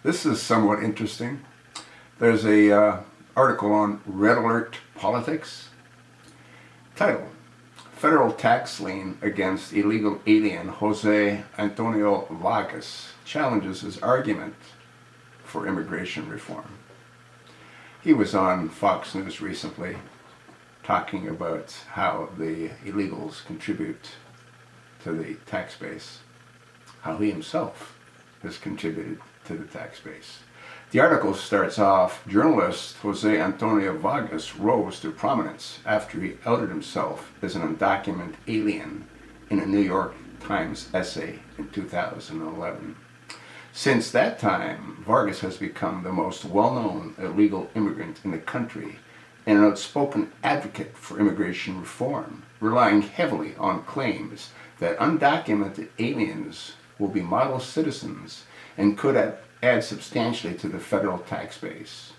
This is somewhat interesting. There's a article on Red Alert Politics. Title: Federal tax lien against illegal alien Jose Antonio Vargas challenges his argument for immigration reform. He was on Fox News recently talking about how the illegals contribute to the tax base, how he himself has contributed to the tax base. The article starts off, journalist Jose Antonio Vargas rose to prominence after he outed himself as an undocumented alien in a New York Times essay in 2011. Since that time, Vargas has become the most well-known illegal immigrant in the country and an outspoken advocate for immigration reform, relying heavily on claims that undocumented aliens will be model citizens and could add substantially to the federal tax base.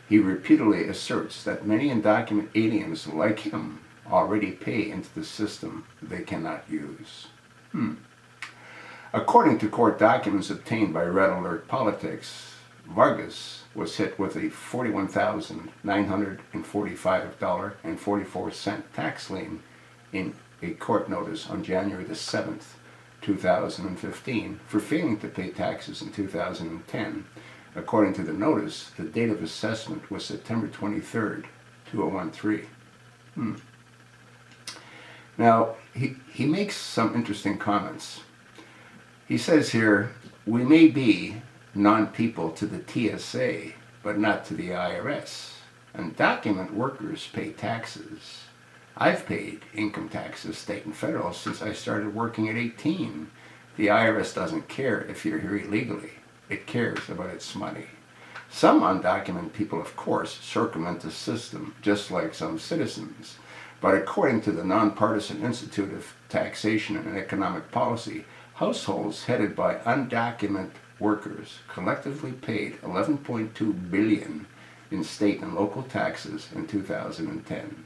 He repeatedly asserts that many undocumented aliens like him already pay into the system they cannot use. According to court documents obtained by Red Alert Politics, Vargas was hit with a $41,945.44 tax lien in a court notice on January the 7th, 2015 for failing to pay taxes in 2010. According to the notice, the date of assessment was September 23rd, 2013. Now, he makes some interesting comments. He says here, we may be non-people to the TSA, but not to the IRS. Undocumented workers pay taxes. I've paid income taxes, state and federal, since I started working at 18. The IRS doesn't care if you're here illegally. It cares about its money. Some undocumented people, of course, circumvent the system, just like some citizens. But according to the Nonpartisan Institute of Taxation and Economic Policy, households headed by undocumented workers collectively paid $11.2 billion in state and local taxes in 2010.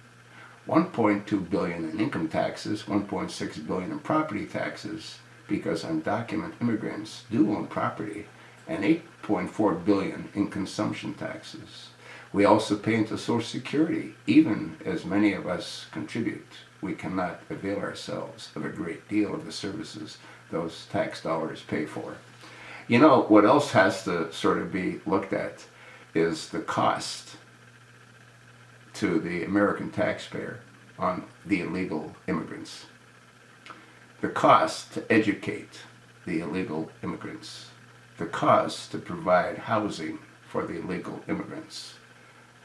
$1.2 billion in income taxes, $1.6 billion in property taxes, because undocumented immigrants do own property, and $8.4 billion in consumption taxes. We also pay into Social Security. Even as many of us contribute, we cannot avail ourselves of a great deal of the services those tax dollars pay for. You know, what else has to sort of be looked at is the cost to the American taxpayer on the illegal immigrants. The cost to educate the illegal immigrants. The cost to provide housing for the illegal immigrants.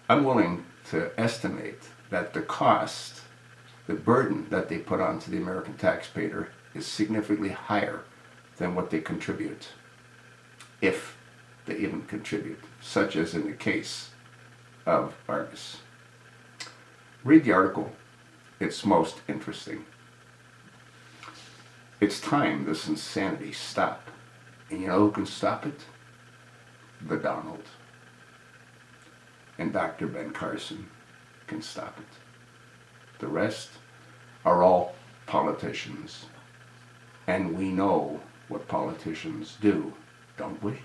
I'm willing to estimate that the cost, the burden that they put onto the American taxpayer is significantly higher than what they contribute, if they even contribute, such as in the case of Vargas. Read the article. It's most interesting. It's time this insanity stop. And you know who can stop it? The Donald. And Dr. Ben Carson can stop it. The rest are all politicians. And we know what politicians do, don't we?